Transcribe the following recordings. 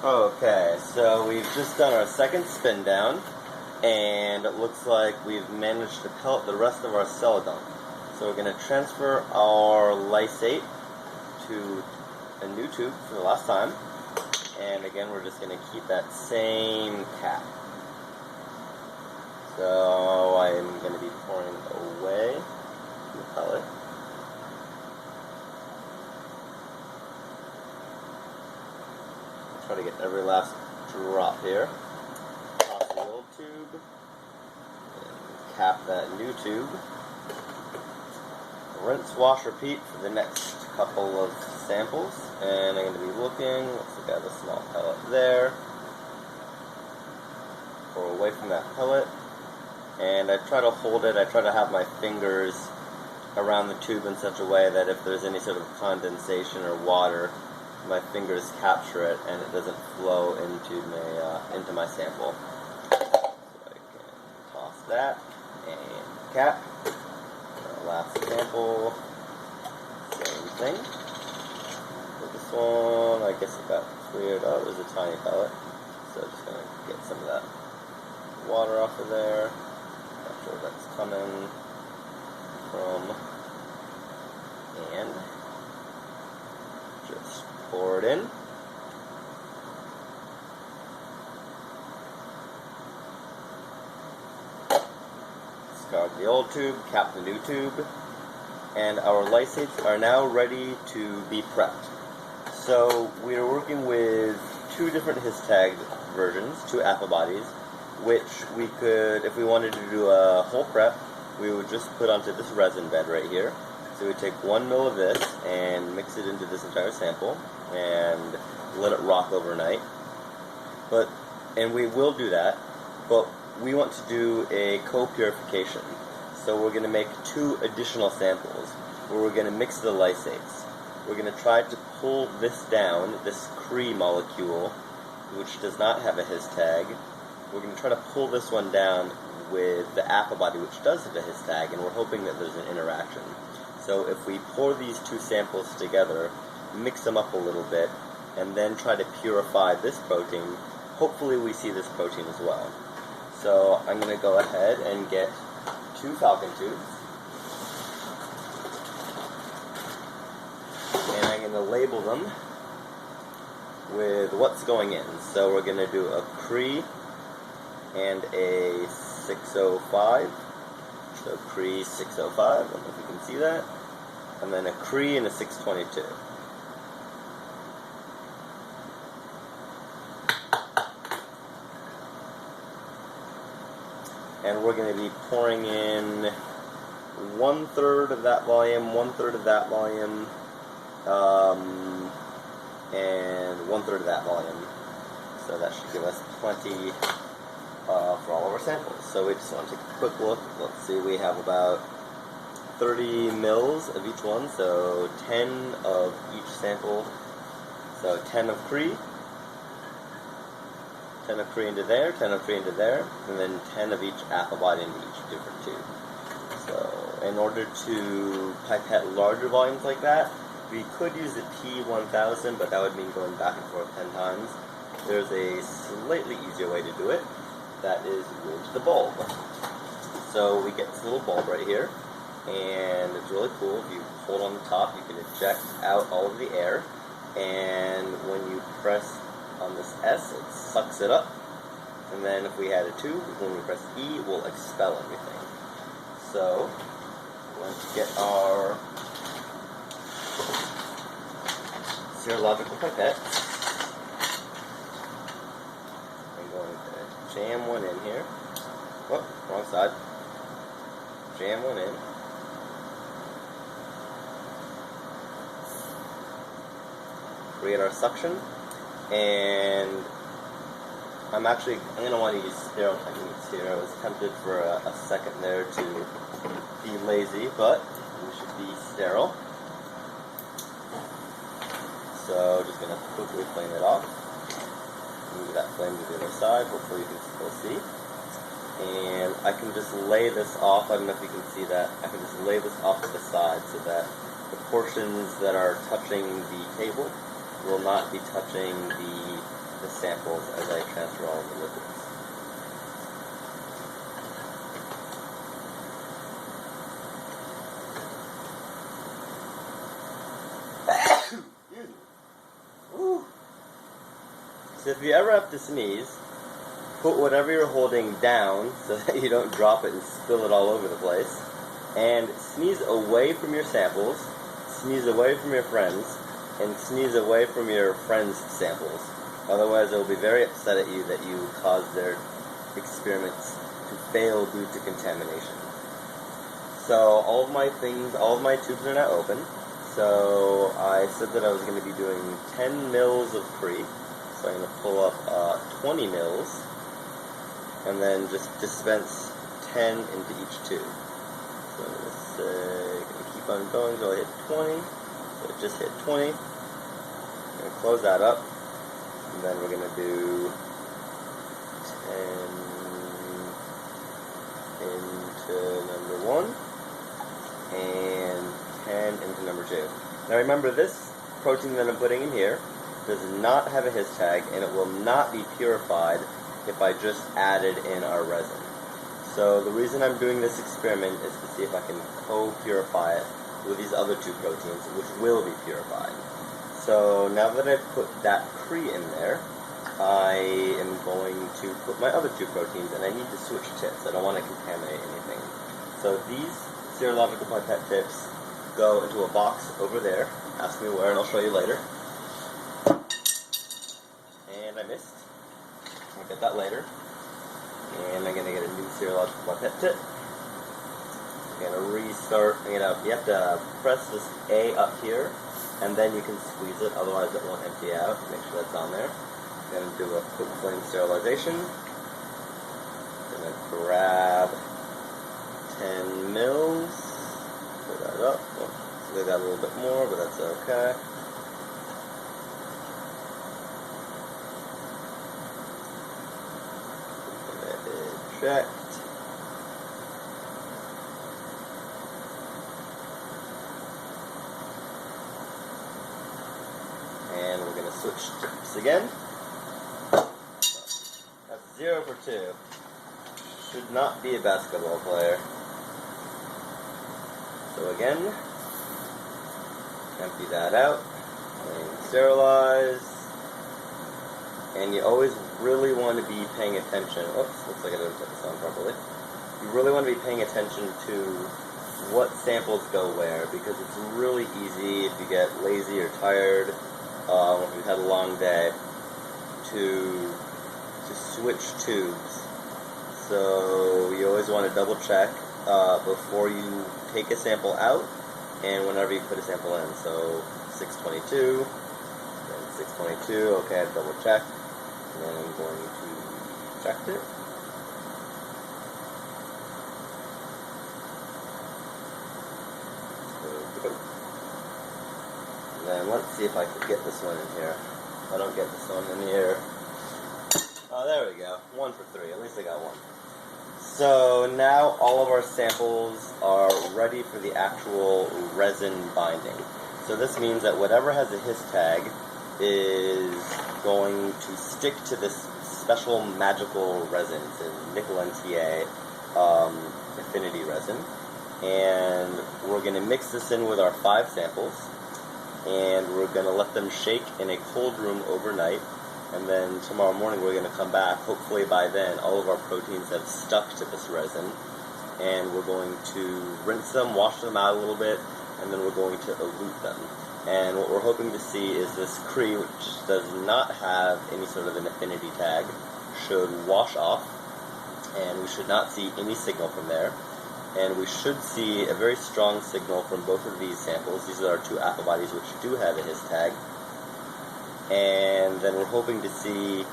Okay, so we've just done our second spin down, and it looks like we've managed to pellet the rest of our silicone. So we're going to transfer our lysate to a new tube for the last time, and again we're just going to keep that same cap. So I'm going to be pouring away the pellet. Try to get every last drop here. Toss the old tube, and cap that new tube. Rinse, wash, repeat for the next couple of samples. And I'm going to be looking, let's look at the small pellet there. Pour away from that pellet. And I try to hold it, I try to have my fingers around the tube in such a way that if there's any sort of condensation or water, my fingers capture it and it doesn't flow into my sample. So I can toss that and cap. Our last sample, same thing. For this one, I guess it got cleared. Oh, there's a tiny pellet. So just going to get some of that water off of there. Not sure where that's coming from. And just pour it in. Discard the old tube, cap the new tube, and our lysates are now ready to be prepped. So we are working with two different his-tagged versions, two apple bodies, which we could, if we wanted to do a whole prep, we would just put onto this resin bed right here. So we take 1 ml of this and mix it into this entire sample and let it rock overnight. And we will do that, but we want to do a co-purification. So we're going to make 2 additional samples where we're going to mix the lysates. We're going to try to pull this down, this Cre molecule, which does not have a his tag. We're going to try to pull this one down with the apple body, which does have a his tag, and we're hoping that there's an interaction. So if we pour these 2 samples together, mix them up a little bit, and then try to purify this protein, hopefully we see this protein as well. So I'm going to go ahead and get 2 falcon tubes, and I'm going to label them with what's going in. So we're going to do a Cre and a 605. So Cre 605, I don't know if you can see that. And then a Cre and a 622. And we're going to be pouring in 1/3 of that volume, 1/3 of that volume, and 1/3 of that volume. So that should give us plenty for all of our samples. So we just want to take a quick look. Let's see, we have about 30 mils of each one, so 10 of each sample. So 10 of Cre, 10 of Cre into there, 10 of Cre into there, and then 10 of each apple body into each different tube. So in order to pipette larger volumes like that, we could use the P1000, but that would mean going back and forth 10 times. There's a slightly easier way to do it. That is with the bulb. So we get this little bulb right here, and it's really cool. If you hold on the top, you can eject out all of the air, and when you press on this S, it sucks it up, and then if we had a tube, when we press E, it will expel everything. So we're going to get our serological pipette. Jam one in here. Whoop, wrong side. Jam one in. Create our suction. And I'm going to want to use sterile techniques here. I was tempted for a second there to be lazy, but we should be sterile. So just going to quickly flame it off. Move that flame to the other side, hopefully you can still see. And I can just lay this off, I don't know if you can see that, I can just lay this off to the side so that the portions that are touching the table will not be touching the the samples as I transfer all of the liquids. Excuse me. Woo. So if you ever have to sneeze, put whatever you're holding down so that you don't drop it and spill it all over the place, and sneeze away from your samples, sneeze away from your friends, and sneeze away from your friends' samples. Otherwise, they will be very upset at you that you caused their experiments to fail due to contamination. So all of my tubes are now open. So I said that I was going to be doing 10 mils of pre. So I'm going to pull up 20 mils, and then just dispense 10 into each tube. So I'm going to keep on going until I hit 20. So it just hit 20. I'm going to close that up, and then we're going to do 10 into number 1, and 10 into number 2. Now remember, this protein that I'm putting in here does not have a His tag, and it will not be purified if I just added in our resin. So the reason I'm doing this experiment is to see if I can co-purify it with these other two proteins, which will be purified. So now that I've put that Cree in there, I am going to put my other two proteins, and I need to switch tips. I don't want to contaminate anything. So these serological pipette tips go into a box over there. Ask me where, and I'll show you later. And I missed. I'll get that later. And I'm going to get a new serological pipette tip. I'm going to restart. You have to press this A up here, and then you can squeeze it, otherwise it won't empty out. Make sure that's on there. I'm going to do a quick flame sterilization. I'm going to grab 10 mils. Pull that up. Oh, so we got a little bit more, but that's okay. Checked. And we're going to switch tips again. That's 0 for 2. Should not be a basketball player. So again, empty that out and sterilize. And you always really want to be paying attention. Oops, looks like I didn't put this on properly. You really want to be paying attention to what samples go where, because it's really easy if you get lazy or tired, if you've had a long day, to switch tubes. So you always want to double check before you take a sample out and whenever you put a sample in. So 622, then 622, okay, I double check. And then I'm going to eject it. And then let's see if I can get this one in here. If I don't get this one in here. Oh, there we go. 1 for 3. At least I got one. So now all of our samples are ready for the actual resin binding. So this means that whatever has a His tag is going to stick to this special magical resin. It's a ni-nta affinity resin. And we're going to mix this in with our 5 samples. And we're going to let them shake in a cold room overnight. And then tomorrow morning we're going to come back. Hopefully by then all of our proteins have stuck to this resin. And we're going to rinse them, wash them out a little bit, and then we're going to elute them. And what we're hoping to see is this Cree, which does not have any sort of an affinity tag, should wash off. And we should not see any signal from there. And we should see a very strong signal from both of these samples. These are our 2 alpha bodies which do have a His tag. And then we're hoping to see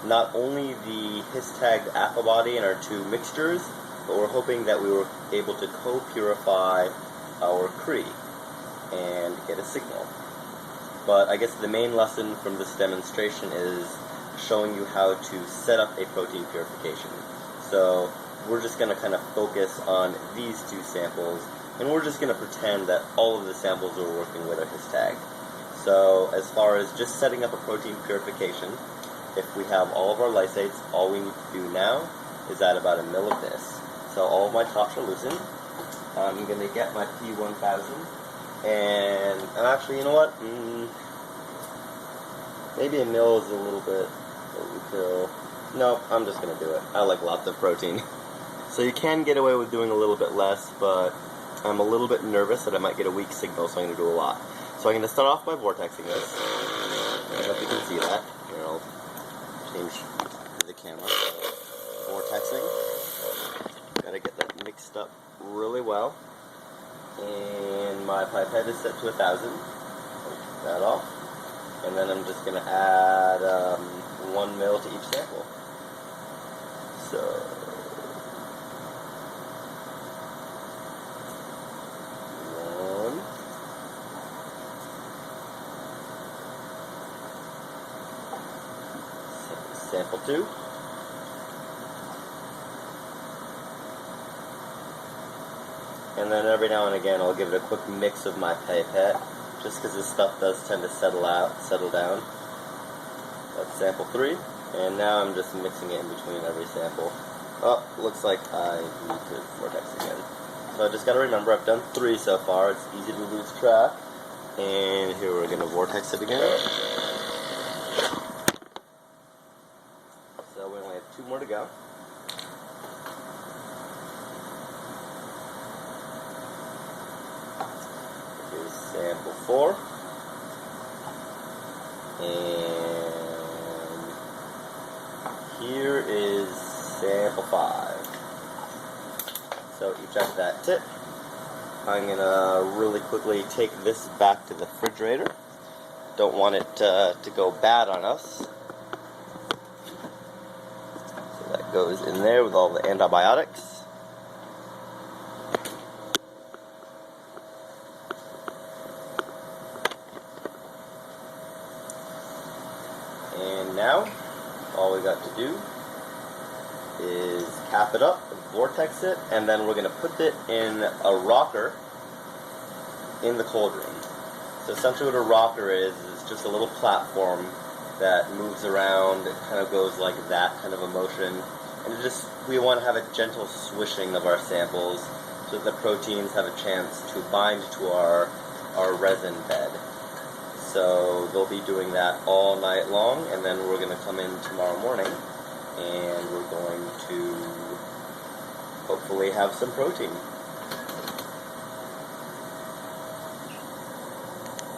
not only the His tagged alpha body in our 2 mixtures, but we're hoping that we were able to co-purify our Cree and get a signal. But I guess the main lesson from this demonstration is showing you how to set up a protein purification. So we're just going to kind of focus on these 2 samples, and we're just going to pretend that all of the samples we're working with are His tag. So as far as just setting up a protein purification, if we have all of our lysates, all we need to do now is add about 1 ml of this. So all of my tops are loosened. I'm going to get my P1000, and actually, you know what? Maybe 1 ml is a little bit overkill. No, I'm just going to do it. I like lots of protein. So you can get away with doing a little bit less, but I'm a little bit nervous that I might get a weak signal, so I'm going to do a lot. So I'm going to start off by vortexing this. I don't know if you can see that. Here, I'll change the camera. Vortexing. Got to get that mixed up really well. And my pipette is set to 1,000. Take that off. And then I'm just going to add 1 ml to each sample. So... sample 2. And then every now and again I'll give it a quick mix of my pipette, just because this stuff does tend to settle down. That's sample 3, and now I'm just mixing it in between every sample. Oh, looks like I need to vortex again. So I just got to remember, I've done 3 so far, it's easy to lose track. And here we're going to vortex it again. So we only have 2 more to go. Here's sample 4. And here is sample 5. So eject that tip. I'm going to really quickly take this back to the refrigerator. Don't want it to go bad on us. Goes in there with all the antibiotics. And now, all we got to do is cap it up, vortex it, and then we're going to put it in a rocker in the cold room. So essentially what a rocker is just a little platform that moves around. It kind of goes like that kind of a motion. And we want to have a gentle swishing of our samples so that the proteins have a chance to bind to our resin bed. So they'll be doing that all night long, and then we're going to come in tomorrow morning and we're going to hopefully have some protein.